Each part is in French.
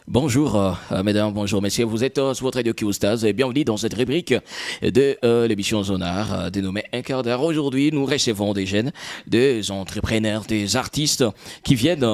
Bonjour, mesdames, bonjour, messieurs. Vous êtes sur votre radio Kiostas et bienvenue dans cette rubrique de l'émission Zonar dénommée Un quart d'heure. Aujourd'hui, nous recevons des jeunes, des entrepreneurs, des artistes qui viennent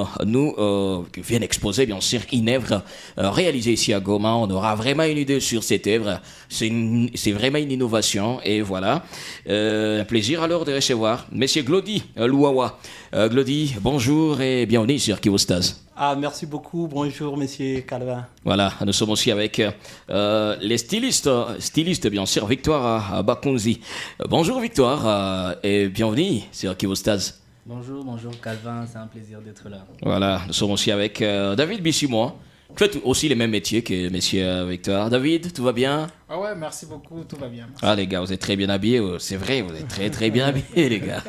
qui viennent exposer, bien sûr, une œuvre réalisée ici à Goma. On aura vraiment une idée sur cette œuvre. C'est vraiment une innovation et voilà. Un plaisir alors de recevoir Monsieur Glody Louawa. Glody, bonjour et bienvenue sur Kiostas. Merci beaucoup. Bonjour, monsieur Calvin. Voilà, nous sommes aussi avec les stylistes bien sûr, Victoire Bakunzi. Bonjour Victoire et bienvenue sur Kiostas. Bonjour Calvin, c'est un plaisir d'être là. Voilà, nous sommes aussi avec David Bissimo. Tu fais aussi les mêmes métiers que monsieur Victoire. David, tout va bien? Ah ouais, merci beaucoup, tout va bien. Merci. Ah les gars, vous êtes très bien habillés, c'est vrai, vous êtes très très bien habillés les gars.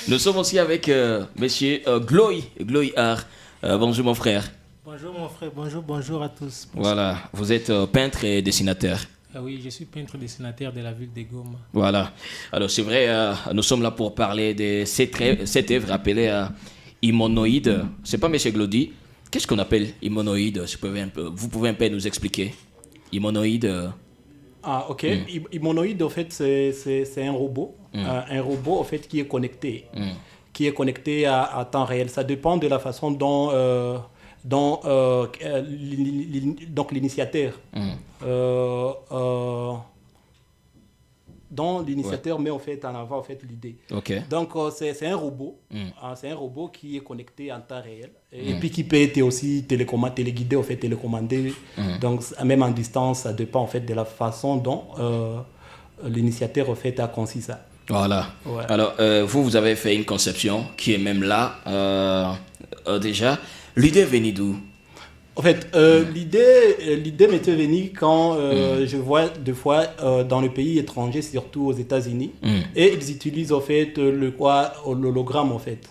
Nous sommes aussi avec monsieur Gloy Art. Bonjour mon frère. Bonjour mon frère, bonjour à tous. Voilà, vous êtes peintre et dessinateur. Ah oui, je suis peintre dessinateur de la ville de Goma. Voilà, alors c'est vrai, nous sommes là pour parler de cette œuvre appelée Imonoïde. C'est pas monsieur Glody. Qu'est-ce qu'on appelle Imonoïde? Vous pouvez un peu nous expliquer? Imonoïde. Ok. Imonoïde, en fait, c'est un robot. Un robot, en fait, qui est connecté. Qui est connecté à temps réel. Ça dépend de la façon dont donc l'initiateur dont l'initiateur met en fait en avant en fait l'idée. Okay. Donc c'est un robot, c'est un robot qui est connecté en temps réel et puis qui peut être aussi téléguidé en fait, télécommandé. Donc même en distance, ça dépend en fait de la façon dont l'initiateur en fait a conçu ça. Voilà. Ouais. Alors vous avez fait une conception qui est même là déjà. L'idée est venue d'où? En fait, l'idée m'était venue quand je vois des fois dans le pays étranger, surtout aux États-Unis, et ils utilisent en fait l'hologramme en fait.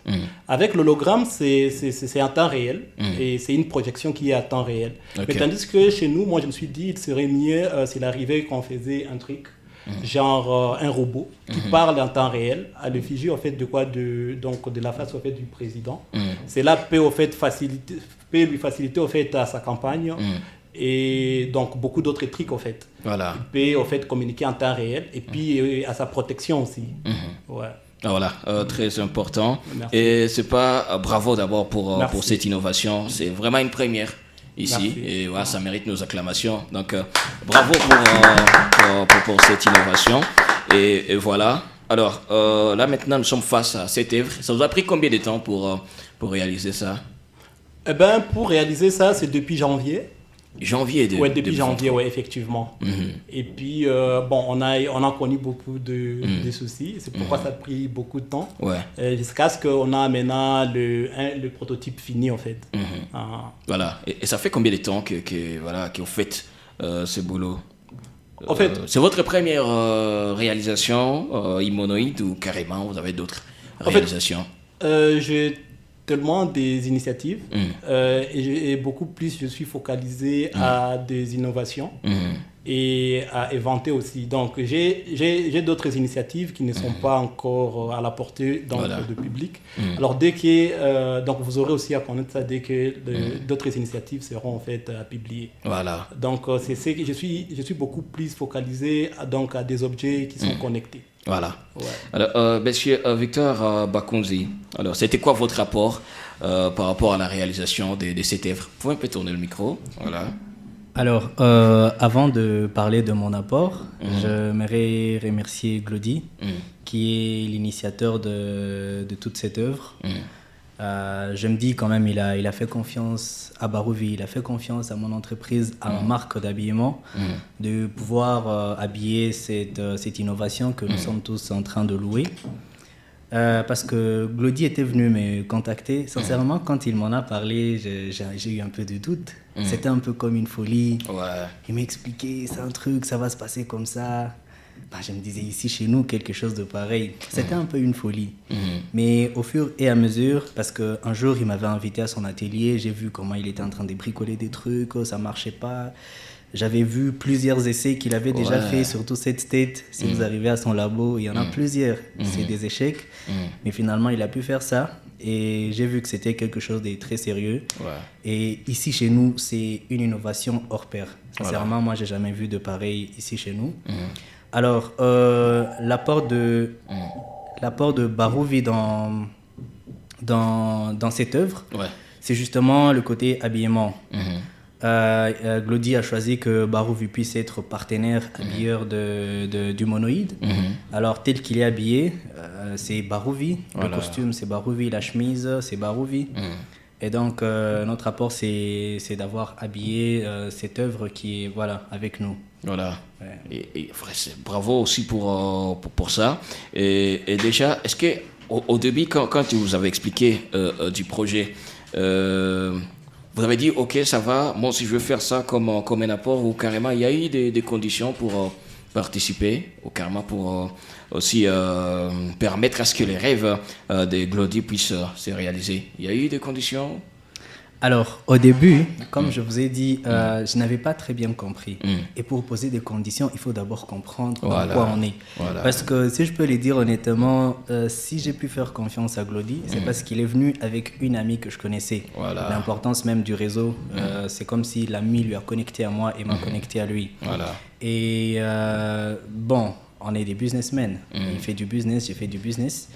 Avec l'hologramme, c'est en temps réel et c'est une projection qui est à temps réel. Okay. Mais tandis que chez nous, moi je me suis dit, il serait mieux s'il arrivait qu'on faisait un truc genre un robot qui parle en temps réel à l'effigie en fait de la face en fait du président. Cela peut en fait lui faciliter en fait à sa campagne et donc beaucoup d'autres trucs en fait. Voilà. Il peut en fait communiquer en temps réel et puis à sa protection aussi. Ouais. Voilà, très important. Merci. Et c'est pas bravo d'abord pour cette innovation, c'est vraiment une première ici. Merci. Et voilà, ça mérite nos acclamations. Donc bravo pour cette innovation. Et voilà. Alors là maintenant nous sommes face à cette œuvre. Ça vous a pris combien de temps pour réaliser ça? Eh ben pour réaliser ça, c'est depuis janvier. Ouais, depuis janvier, ouais, effectivement. Et puis, on a connu beaucoup de soucis. C'est pourquoi ça a pris beaucoup de temps. Ouais. Jusqu'à ce qu'on a maintenant le prototype fini, en fait. Voilà. Et ça fait combien de temps que vous faites ce boulot? En fait, c'est votre première réalisation Imonoïde ou carrément vous avez d'autres réalisations? J'ai tellement des initiatives et beaucoup plus je suis focalisé à des innovations et à inventer aussi. Donc j'ai d'autres initiatives qui ne sont pas encore à la portée du public. Alors dès que donc vous aurez aussi à connaître ça dès que d'autres initiatives seront en fait à publier. Voilà. Donc c'est que je suis beaucoup plus focalisé à des objets qui sont connectés. Voilà. Ouais. Alors, monsieur Victor Bakunzi, alors c'était quoi votre rapport par rapport à la réalisation de cette œuvre? Vous pouvez un peu tourner le micro? Voilà. Alors, avant de parler de mon apport, j'aimerais remercier Glody, qui est l'initiateur de toute cette œuvre. Je me dis quand même, il a fait confiance à Barouvi, il a fait confiance à mon entreprise, à ma marque d'habillement, de pouvoir habiller cette innovation que nous sommes tous en train de louer. Parce que Glody était venu me contacter. Sincèrement, quand il m'en a parlé, j'ai eu un peu de doute. C'était un peu comme une folie. Ouais. Il m'expliquait, c'est un truc, ça va se passer comme ça. Je me disais, ici chez nous, quelque chose de pareil. C'était un peu une folie. Mais au fur et à mesure, parce qu'un jour, il m'avait invité à son atelier, j'ai vu comment il était en train de bricoler des trucs, ça ne marchait pas. J'avais vu plusieurs essais qu'il avait déjà fait, surtout cette state. Si vous arrivez à son labo, il y en a plusieurs. C'est des échecs. Mais finalement, il a pu faire ça. et j'ai vu que c'était quelque chose de très sérieux. Ouais. Et ici chez nous, c'est une innovation hors pair. Sincèrement, moi, j'ai jamais vu de pareil ici chez nous. Alors, l'apport de Barouvi dans cette œuvre, c'est justement le côté habillement. Glody a choisi que Barouvi puisse être partenaire habilleur du monoïde. Alors, tel qu'il est habillé, c'est Barouvi. Le costume, c'est Barouvi. La chemise, c'est Barouvi. Et donc, notre apport, c'est d'avoir habillé cette œuvre qui est avec nous. Voilà. Ouais. Et bravo aussi pour ça. Et déjà, est-ce que au début, quand tu vous avez expliqué du projet, vous avez dit, ok, ça va, moi si je veux faire ça comme un apport, ou carrément, il y a eu des conditions pour participer, ou carrément pour aussi permettre à ce que les rêves des Glody puissent se réaliser. Il y a eu des conditions? Alors, au début, comme je vous ai dit, je n'avais pas très bien compris. Et pour poser des conditions, il faut d'abord comprendre dans quoi on est. Parce que si je peux le dire honnêtement, si j'ai pu faire confiance à Glody, c'est parce qu'il est venu avec une amie que je connaissais. L'importance même du réseau, c'est comme si l'ami lui a connecté à moi et m'a connecté à lui. Et bon, on est des businessmen. Il fait du business, j'ai fait du business.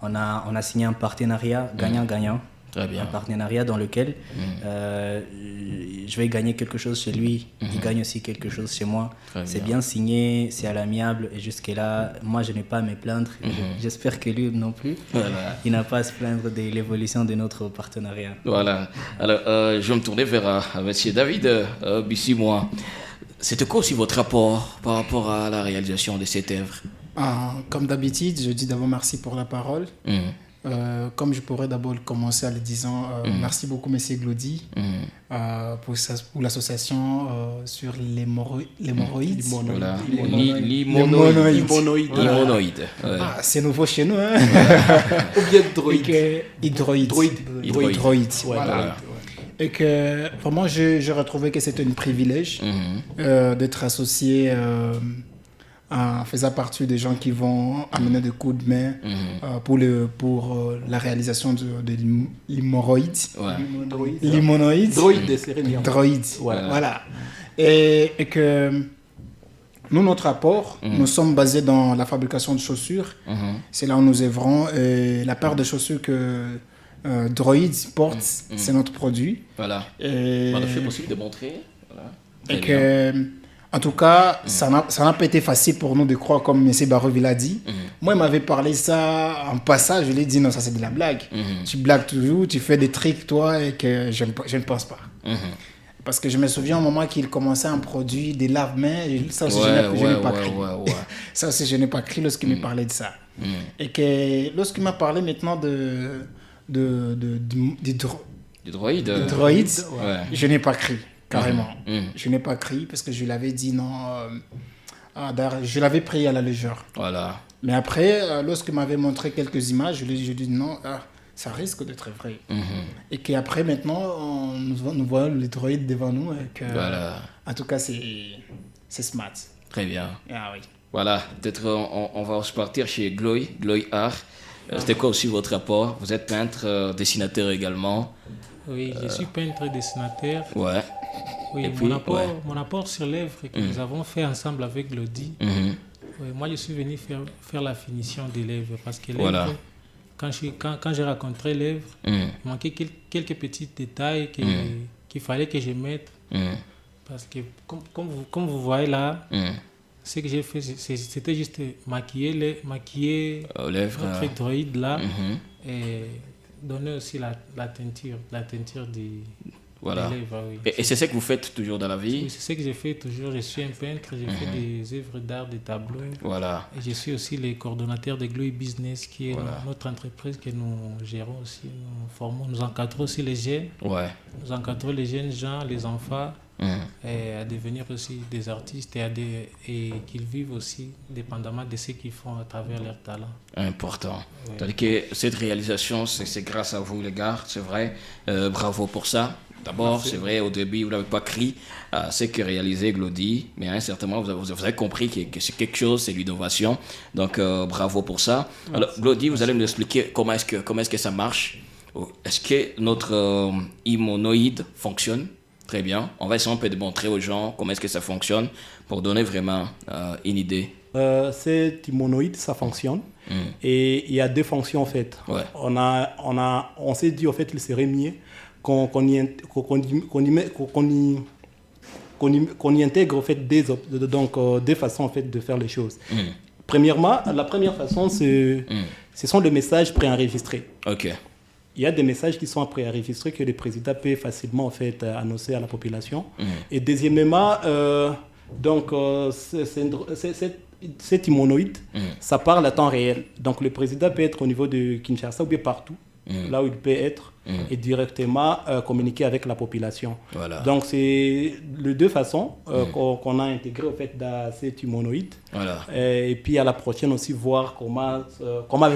On a signé un partenariat gagnant-gagnant. Très bien. Un partenariat dans lequel je vais gagner quelque chose chez lui, il gagne aussi quelque chose chez moi. C'est bien signé, c'est à l'amiable, et jusque-là, moi je n'ai pas à me plaindre. J'espère que lui non plus, il n'a pas à se plaindre de l'évolution de notre partenariat. Voilà. Alors, je vais me tourner vers M. David Bissimois. C'était quoi aussi votre rapport par rapport à la réalisation de cette œuvre? Comme d'habitude, je dis d'abord merci pour la parole. Comme je pourrais d'abord commencer en le disant merci beaucoup Monsieur Glody pour l'association sur l'hémorroïde. L'imonoïde. C'est nouveau chez nous, hein? Ou bien Hydroïde. Voilà. Et que vraiment je retrouvais que c'était un privilège d'être associé en faisant partie des gens qui vont amener des coups de main pour la réalisation de l'hémorroïde. L'imonoïde. Droïde. Voilà. Et que nous, notre apport, nous sommes basés dans la fabrication de chaussures. C'est là où nous œuvrons. Et la paire de chaussures que Droïde porte, c'est notre produit. Voilà. Et c'est possible de montrer. Voilà. Et que... En tout cas, ça n'a pas été facile pour nous de croire, comme M. Barouvi l'a dit. Moi, il m'avait parlé ça en passage. Je lui ai dit, non, ça c'est de la blague. Tu blagues toujours, tu fais des tricks, toi, et que je ne pense pas. Parce que je me souviens au moment qu'il commençait à produire des lave-mains, ça aussi, je n'ai pas cru. Ça aussi, je n'ai pas cru lorsqu'il me parlait de ça. Et que lorsqu'il m'a parlé maintenant droïde, je n'ai pas cru. Carrément. Je n'ai pas crié parce que je l'avais dit non. Je l'avais pris à la légère. Voilà. Mais après, lorsqu'il m'avait montré quelques images, je lui ai dit non, ça risque d'être vrai. Et qu'après, maintenant, nous voyons les droïdes devant nous. Et que, en tout cas, c'est smart. Très bien. Ah oui. Voilà. Peut-être on va repartir chez Gloy Art. C'était quoi aussi votre rapport? Vous êtes peintre, dessinateur également. Oui, je suis peintre et dessinateur. Ouais. Oui, mon apport sur l'œuvre que nous avons fait ensemble avec Glody. Oui, moi, je suis venu faire la finition de l'œuvre parce que l'œuvre, quand j'ai rencontré l'œuvre, il manquait quelques petits détails qu'il fallait que je mette. Parce que, comme vous voyez là, ce que j'ai fait, c'était juste maquiller notre droïde là et donner aussi la teinture des lèvres. Oui. Et c'est ce que vous faites toujours dans la vie? Oui, c'est ce que je fais toujours. Je suis un peintre, j'ai fait des œuvres d'art, des tableaux. Voilà. Et je suis aussi le coordonnateur de Gloy Business, qui est notre entreprise que nous gérons aussi. Nous formons, nous encadrons aussi les jeunes. Nous encadrons les jeunes gens, les enfants, et à devenir aussi des artistes et qu'ils vivent aussi dépendamment de ce qu'ils font à travers leur talent. Important. C'est-à-dire que cette réalisation, c'est grâce à vous les gars, c'est vrai. Bravo pour ça. D'abord, c'est vrai, au début, vous n'avez pas crié à ce que réalisait Glody, mais certainement, vous avez compris que c'est quelque chose, c'est l'innovation. Donc, bravo pour ça. Alors, Glody, vous allez nous expliquer comment est-ce que ça marche. Est-ce que notre humanoïde fonctionne très bien? On va essayer un peu de montrer aux gens comment est-ce que ça fonctionne pour donner vraiment une idée. Cet humanoïde, ça fonctionne. Et il y a deux fonctions en fait. Ouais. On s'est dit en fait qu'il serait mieux qu'on y intègre en fait des façons en fait de faire les choses. Premièrement, la première façon, ce sont les messages préenregistrés. Ok. Il y a des messages qui sont préenregistrés que le président peut facilement en fait annoncer à la population. Et deuxièmement, cet humanoïde, ça parle à temps réel. Donc le président peut être au niveau de Kinshasa ou bien partout, là où il peut être, et directement communiquer avec la population. Voilà. Donc c'est les deux façons qu'on a intégrées en fait, dans cet humanoïde. Voilà. Et puis à la prochaine aussi voir comment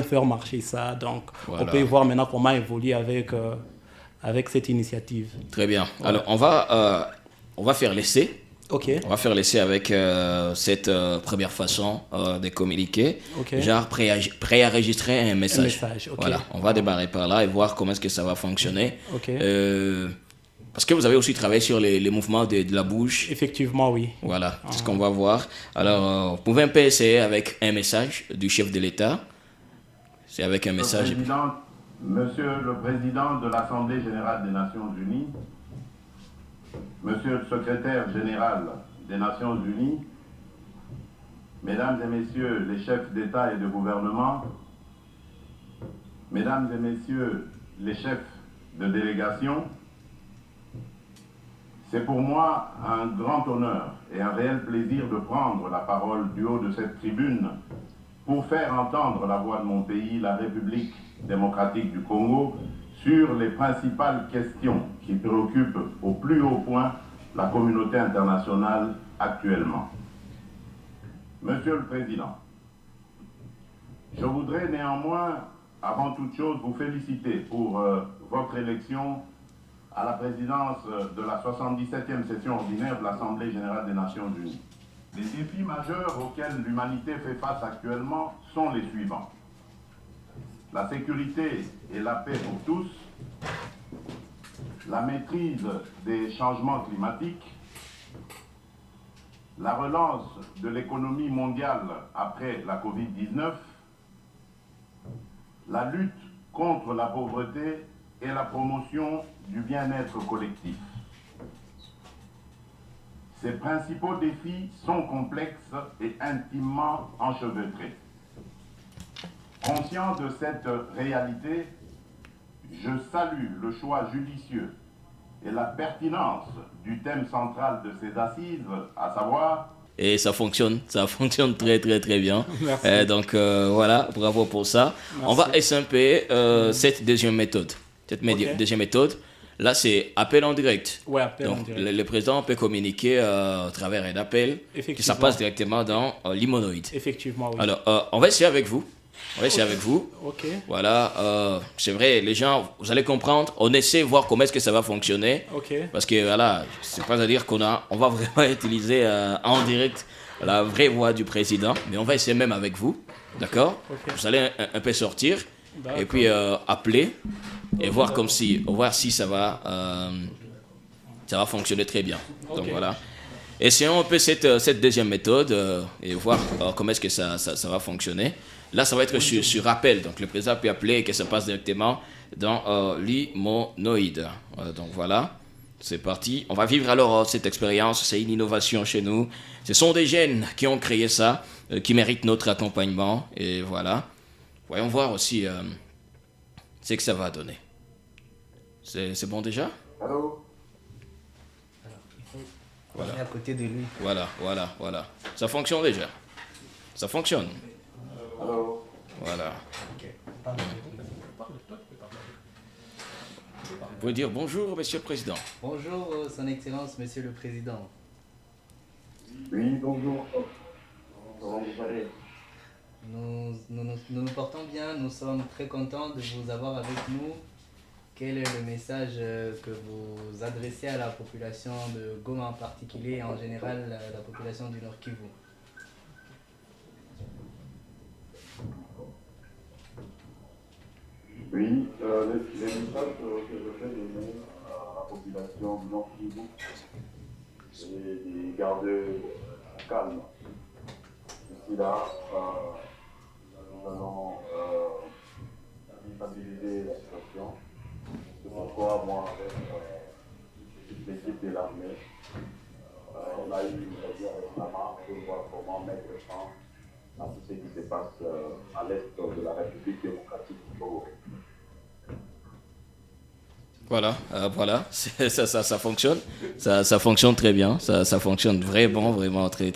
faire marcher ça. Donc on peut voir maintenant comment évoluer avec cette initiative. Très bien. Alors on va faire l'essai. Okay. On va faire l'essai avec cette première façon de communiquer. Okay. Genre préenregistrer un message. Okay. Voilà, on va démarrer par là et voir comment est-ce que ça va fonctionner. Parce que vous avez aussi travaillé sur les mouvements de la bouche. Effectivement, oui. Voilà, c'est ce qu'on va voir. Alors, vous pouvez un peu essayer avec un message du chef de l'État. C'est avec un message. Monsieur le Président de l'Assemblée Générale des Nations Unies, Monsieur le Secrétaire Général des Nations Unies, Mesdames et Messieurs les chefs d'État et de gouvernement, Mesdames et Messieurs les chefs de délégation, c'est pour moi un grand honneur et un réel plaisir de prendre la parole du haut de cette tribune pour faire entendre la voix de mon pays, la République démocratique du Congo, sur les principales questions qui préoccupent au plus haut point la communauté internationale actuellement. Monsieur le Président, je voudrais néanmoins, avant toute chose, vous féliciter pour votre élection à la présidence de la 77e session ordinaire de l'Assemblée générale des Nations Unies. Les défis majeurs auxquels l'humanité fait face actuellement sont les suivants. La sécurité et la paix pour tous, la maîtrise des changements climatiques, la relance de l'économie mondiale après la Covid-19, la lutte contre la pauvreté et la promotion du bien-être collectif. Ces principaux défis sont complexes et intimement enchevêtrés. Conscient de cette réalité, je salue le choix judicieux et la pertinence du thème central de ces assises, à savoir... Et ça fonctionne très très très bien. Donc voilà, bravo pour ça. Merci. On va SMP cette deuxième méthode. Deuxième méthode, là c'est appel en direct. Ouais, appel donc, en direct. Le président peut communiquer à travers un appel, que ça passe directement dans l'humanoïde. Effectivement, oui. Alors, on va essayer avec vous. Avec vous. Ok. Voilà, c'est vrai, les gens, vous allez comprendre, on essaie de voir comment est-ce que ça va fonctionner. Ok. Parce que voilà, c'est pas à dire on va vraiment utiliser en direct la vraie voix du président, mais on va essayer même avec vous, d'accord? Okay. Vous allez un peu sortir et puis appeler et voir si ça va fonctionner très bien. Donc voilà. Essayons un peu cette deuxième méthode et voir comment est-ce que ça va fonctionner. Là, ça va être sur appel. Donc, le président peut appeler et que ça passe directement dans l'humanoïde. Donc, voilà. C'est parti. On va vivre alors cette expérience. C'est une innovation chez nous. Ce sont des jeunes qui ont créé ça, qui méritent notre accompagnement. Et voilà. Voyons voir aussi ce que ça va donner. C'est bon déjà? Allô? Voilà. À côté de lui. Voilà. Ça fonctionne déjà. Ça fonctionne. Allô? Voilà. Vous pouvez dire bonjour, Monsieur le Président. Bonjour, Son Excellence, Monsieur le Président. Oui, bonjour. Comment vous allez? Nous nous portons bien, nous sommes très contents de vous avoir avec nous. Quel est le message que vous adressez à la population de Goma en particulier et en général la population du Nord Kivu? Oui, les messages que je fais donner à la population du Nord Kivu, c'est de garder calme. Ici là, nous allons stabiliser la situation. C'est pourquoi moi, avec l'équipe de l'armée, on a eu une réunion récemment pour voir comment mettre fin à tout ce qui se passe à l'est de la République démocratique du Congo. Voilà, ça fonctionne, ça fonctionne très bien, ça fonctionne vraiment très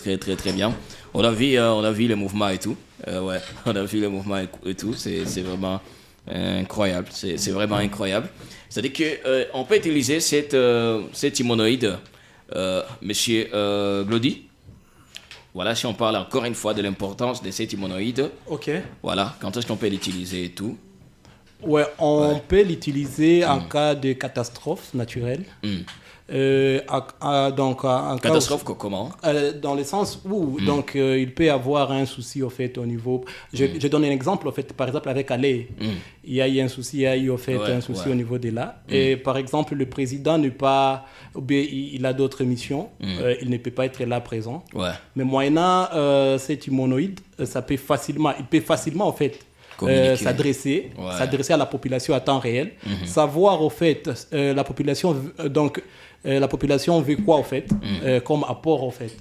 bien. On a vu les mouvements et tout, on a vu les mouvements et tout, c'est vraiment incroyable, c'est vraiment incroyable. C'est-à-dire que on peut utiliser cet humanoïde, Monsieur Glody. Voilà, si on parle encore une fois de l'importance de cet humanoïde. Ok. Voilà, quand est-ce qu'on peut l'utiliser et tout? Ouais, on peut l'utiliser en cas de catastrophe naturelle. Donc, en catastrophe comment? Dans le sens où donc, il peut y avoir un souci au fait au niveau. Je donne un exemple au fait, par exemple avec Alé. Il y a eu un souci, au niveau de là. Et par exemple, le président n'est pas, il a d'autres missions, il ne peut pas être là présent. Mais moyennant cet humanoïde, il peut facilement en fait s'adresser à la population à temps réel, savoir au fait la population la population veut quoi au fait comme apport au fait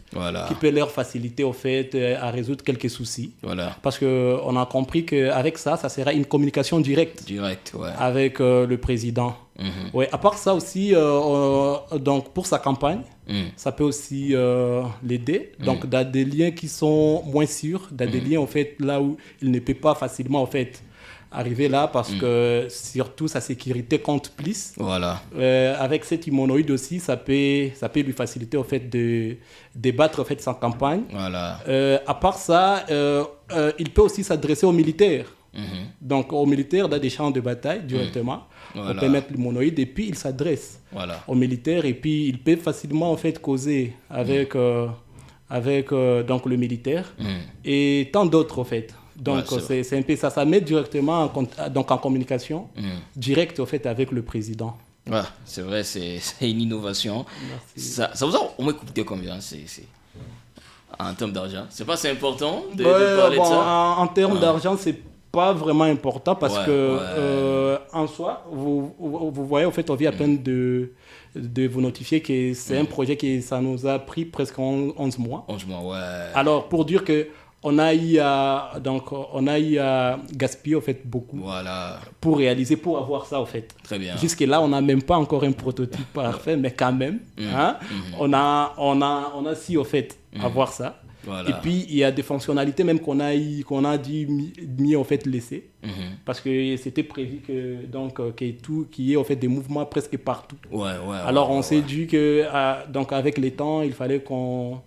qui peut leur faciliter au fait à résoudre quelques soucis, parce que on a compris qu'avec ça sera une communication directe avec le président. À part ça aussi, donc pour sa campagne, ça peut aussi l'aider. Donc dans des liens qui sont moins sûrs, dans des liens en fait là où il ne peut pas facilement en fait arriver là, parce que surtout sa sécurité compte plus. Avec cet humanoïde aussi, ça peut lui faciliter en fait de débattre en fait sa campagne. À part ça, il peut aussi s'adresser aux militaires. Donc aux militaires dans des champs de bataille directement. On peut mettre l'humanoïde et puis il s'adresse aux militaires, et puis il peut facilement en fait causer avec donc le militaire et tant d'autres en fait. Donc c'est un peu ça, ça met directement en communication directe en fait avec le président. C'est vrai, c'est une innovation. Ça vous a au moins coûté combien en termes d'argent? C'est pas si important de parler de ça? En termes d'argent, c'est pas vraiment important, parce que en soi, vous voyez, en fait, on vient à peine de vous notifier que c'est un projet ça nous a pris presque 11 mois. 11 mois, Alors, pour dire que on a eu à gaspiller en fait beaucoup pour réaliser, pour avoir ça en fait. Très bien. Jusque là, on n'a même pas encore un prototype parfait, mais quand même, on a su en fait avoir ça. Et puis il y a des fonctionnalités même qu'on a dû mieux en fait laisser, parce que c'était prévu qu'il y ait en fait des mouvements presque partout. Alors on s'est dit que donc avec les temps, il fallait qu'on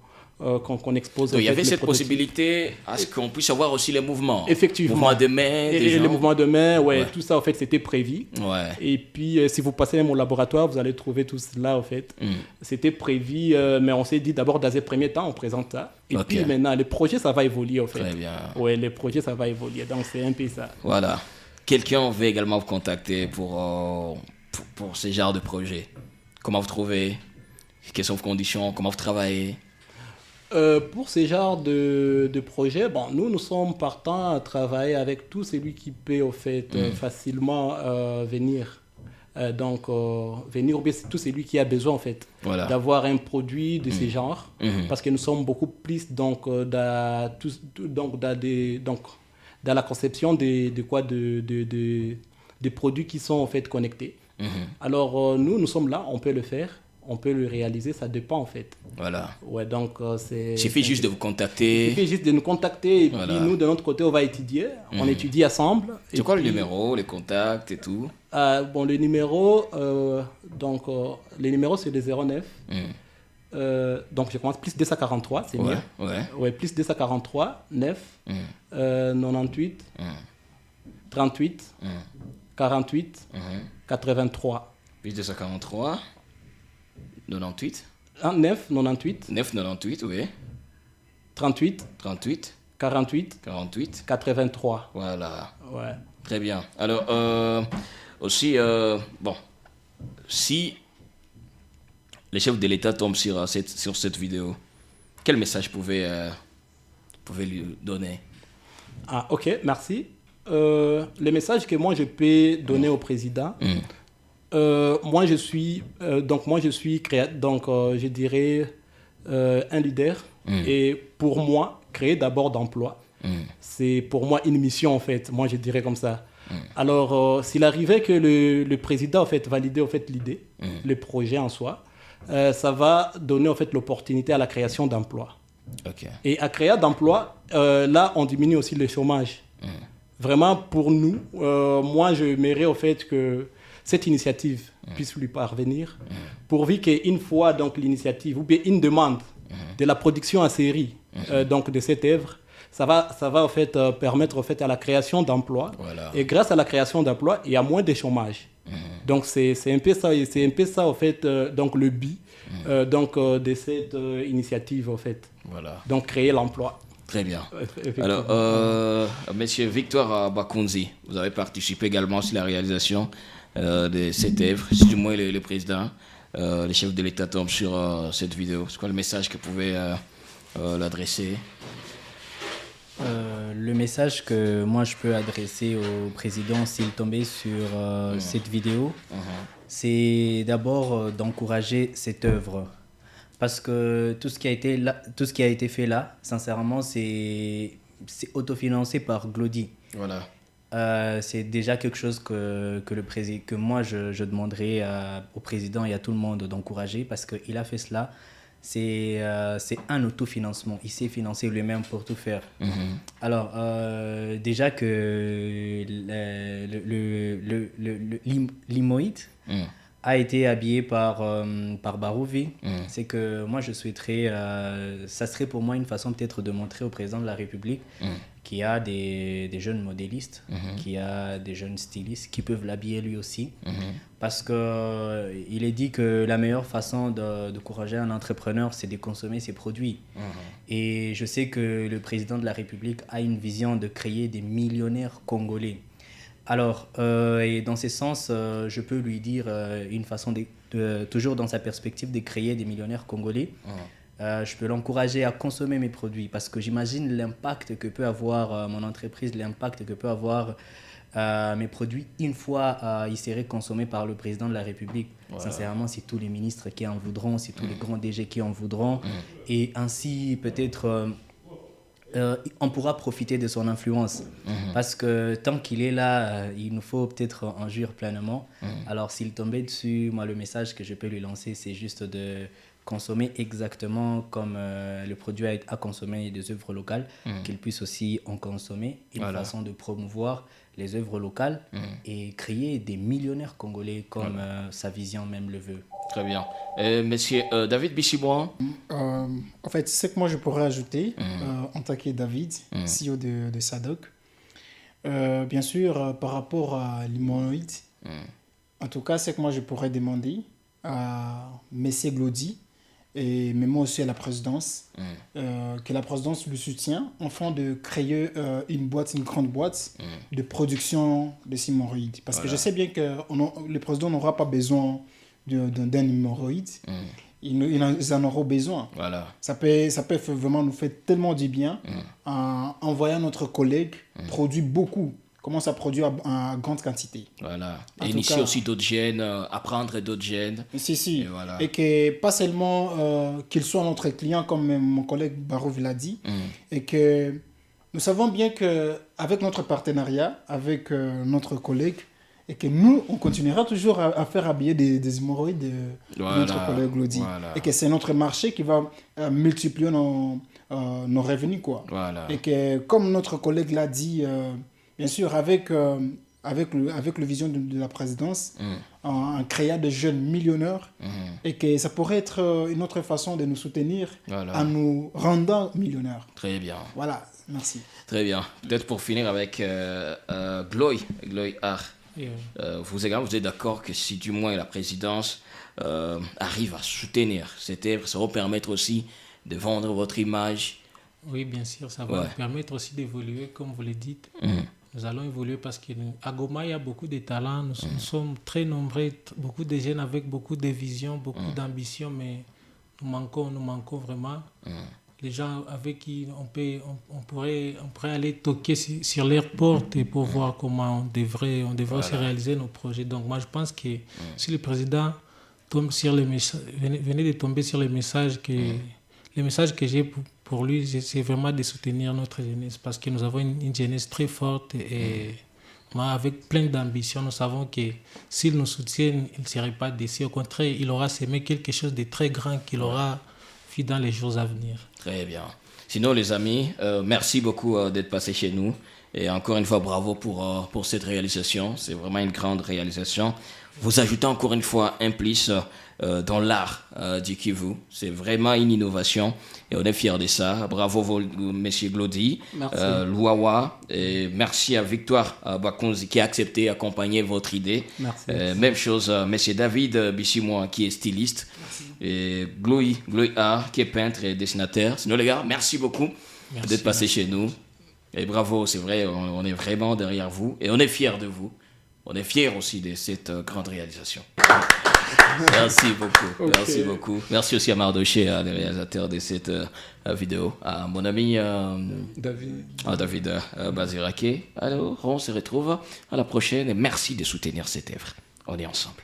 expose. Donc, il y avait cette possibilité à ce qu'on puisse avoir aussi les mouvements. Effectivement. Mouvements de main. Les mouvements de main, tout ça en fait c'était prévu. Et puis si vous passez même au laboratoire, vous allez trouver tout cela en fait. C'était prévu, mais on s'est dit d'abord dans un premier temps on présente ça. Et puis maintenant le projet ça va évoluer en fait. Très bien. Le projet ça va évoluer, donc c'est un peu ça. Voilà. Quelqu'un veut également vous contacter pour ce genre de projet. Comment vous trouvez? Quelles sont vos conditions? Comment vous travaillez? Pour ce genre de projet, nous sommes partants à travailler avec tout celui qui peut au fait facilement venir. Venir, ou bien tout celui qui a besoin en fait d'avoir un produit de ce genre, parce que nous sommes beaucoup plus dans la conception des produits qui sont en fait connectés. Alors nous sommes là, on peut le faire. On peut le réaliser, ça dépend en fait. Donc il suffit juste de vous contacter. Il suffit juste de nous contacter, et puis nous de notre côté on va étudier. On étudie ensemble. C'est quoi le numéro, les contacts et tout? Le numéro, les numéros c'est le 09. Donc je commence plus 243, c'est mieux. Plus 243 9 98 38 48 83. Plus 243 98 9 98 9 98, oui. 38 38 48 48 83. Voilà. Très bien. Alors, aussi, bon, si le chef de l'État tombe sur cette vidéo, quel message pouvez lui donner? Ah, ok, merci. Le message que moi je peux donner au président, moi je suis je dirais un leader. Et pour moi, créer d'abord d'emplois, c'est pour moi une mission en fait. Moi je dirais comme ça. Alors, s'il arrivait que le président en fait validait en fait l'idée, le projet en soi, ça va donner en fait l'opportunité à la création d'emplois. Okay. Et à créer d'emplois, là on diminue aussi le chômage. Vraiment pour nous, moi je m'aimerais au fait que cette initiative puisse lui parvenir, pourvu qu'une fois donc l'initiative ou bien une demande de la production en série donc de cette œuvre, ça va en fait permettre en fait à la création d'emplois. Voilà. Et grâce à la création d'emplois, il y a moins de chômage. Donc c'est un peu ça en fait donc le but de cette initiative en fait. Voilà. Donc créer l'emploi. Très bien. Alors, Monsieur Victoire Bakounzi, vous avez participé également sur la réalisation de cette œuvre. Si du moins le président, le chef de l'État tombe sur cette vidéo, c'est quoi le message que vous pouvez l'adresser? Le message que moi je peux adresser au président s'il tombait sur cette vidéo, c'est d'abord d'encourager cette œuvre. Parce que tout ce qui a été fait là, sincèrement, c'est autofinancé par Glody. Voilà. C'est déjà quelque chose que moi je demanderais au président et à tout le monde d'encourager, parce qu'il a fait cela. C'est un autofinancement. Il s'est financé lui-même pour tout faire. Alors, déjà que l'Imoïde a été habillé par Barouvi, c'est que moi je souhaiterais, ça serait pour moi une façon peut-être de montrer au président de la République qu'il y a des jeunes modélistes, qu'il y a des jeunes stylistes qui peuvent l'habiller lui aussi, parce qu'il est dit que la meilleure façon d'encourager un entrepreneur, c'est de consommer ses produits. Et je sais que le président de la République a une vision de créer des millionnaires congolais. Alors, et dans ce sens, je peux lui dire une façon toujours dans sa perspective de créer des millionnaires congolais. Je peux l'encourager à consommer mes produits, parce que j'imagine l'impact que peut avoir mon entreprise, l'impact que peut avoir mes produits une fois ils seraient consommés par le président de la République. Voilà. Sincèrement, c'est tous les ministres qui en voudront, c'est tous les grands DG qui en voudront. Et ainsi, peut-être... on pourra profiter de son influence, parce que tant qu'il est là, il nous faut peut-être en jouir pleinement. Alors s'il tombait dessus, moi le message que je peux lui lancer, c'est juste de consommer exactement comme le produit a consommé des œuvres locales, qu'il puisse aussi en consommer, une façon de promouvoir les œuvres locales et créer des millionnaires congolais comme sa vision même le veut. Très bien. Monsieur David Bichibois. En fait, ce que moi je pourrais ajouter en tant que David, CEO de SADOC, bien sûr, par rapport à l'humanoïde, en tout cas, ce que moi je pourrais demander à Messier Glody, et même moi aussi à la présidence, que la présidence le soutient, afin de créer une grande boîte de production de ces hémorroïdes. Parce que je sais bien que le président n'aura pas besoin d'un hémorroïde, ils en auront besoin. Voilà. Ça peut vraiment nous faire tellement du bien en envoyant notre collègue produire beaucoup, commence à produire en grande quantité. Voilà. Et initier aussi d'autres gènes, apprendre d'autres gènes. Si. Et, voilà. Et que pas seulement qu'il soit notre client, comme mon collègue Barouv l'a dit, et que nous savons bien qu'avec notre partenariat, avec notre collègue, et que nous, on continuera toujours à faire habiller des hémorroïdes de notre collègue Glody. Voilà. Et que c'est notre marché qui va multiplier nos revenus, quoi. Voilà. Et que, comme notre collègue l'a dit, bien sûr, avec le vision de la présidence, en créant des jeunes millionnaires, et que ça pourrait être une autre façon de nous soutenir en nous rendant millionnaires. Très bien. Voilà, merci. Très bien. Peut-être pour finir avec Gloy Art. Vous êtes d'accord que si du moins la présidence arrive à soutenir cette œuvre, ça va permettre aussi de vendre votre image? Oui, bien sûr, ça va permettre aussi d'évoluer, comme vous le dites. nous allons évoluer parce qu'à Goma, il y a beaucoup de talents. Nous sommes très nombreux, beaucoup de jeunes avec beaucoup de visions, beaucoup d'ambition, mais nous manquons vraiment. Les gens avec qui on pourrait aller toquer sur leurs portes et pour voir comment on devrait se réaliser nos projets. Donc moi, je pense que si le président tombe sur venait de tomber sur les messages que j'ai pour lui, c'est vraiment de soutenir notre jeunesse parce que nous avons une jeunesse très forte et avec plein d'ambition. Nous savons que s'il nous soutient, il ne serait pas déçu. Au contraire, il aura semé quelque chose de très grand qu'il aura fait dans les jours à venir. Très bien. Sinon, les amis, merci beaucoup d'être passés chez nous. Et encore une fois, bravo pour cette réalisation. C'est vraiment une grande réalisation. Vous ajoutez encore une fois un plus dans l'art du Kivu. C'est vraiment une innovation et on est fiers de ça. Bravo, Monsieur Glody, Louawa, et merci à Victoire Bakonzi qui a accepté d'accompagner votre idée. Merci. Même chose, Monsieur David Bissimois qui est styliste. Merci. Et Gloy A qui est peintre et dessinateur. Sinon, les gars, merci beaucoup d'être passés chez nous. Et bravo, c'est vrai, on est vraiment derrière vous et on est fiers de vous. On est fiers aussi de cette grande réalisation. Merci beaucoup. Merci beaucoup. Merci aussi à Mardoché, le réalisateur de cette vidéo. À mon ami David Bazirake. Alors, on se retrouve à la prochaine et merci de soutenir cette œuvre. On est ensemble.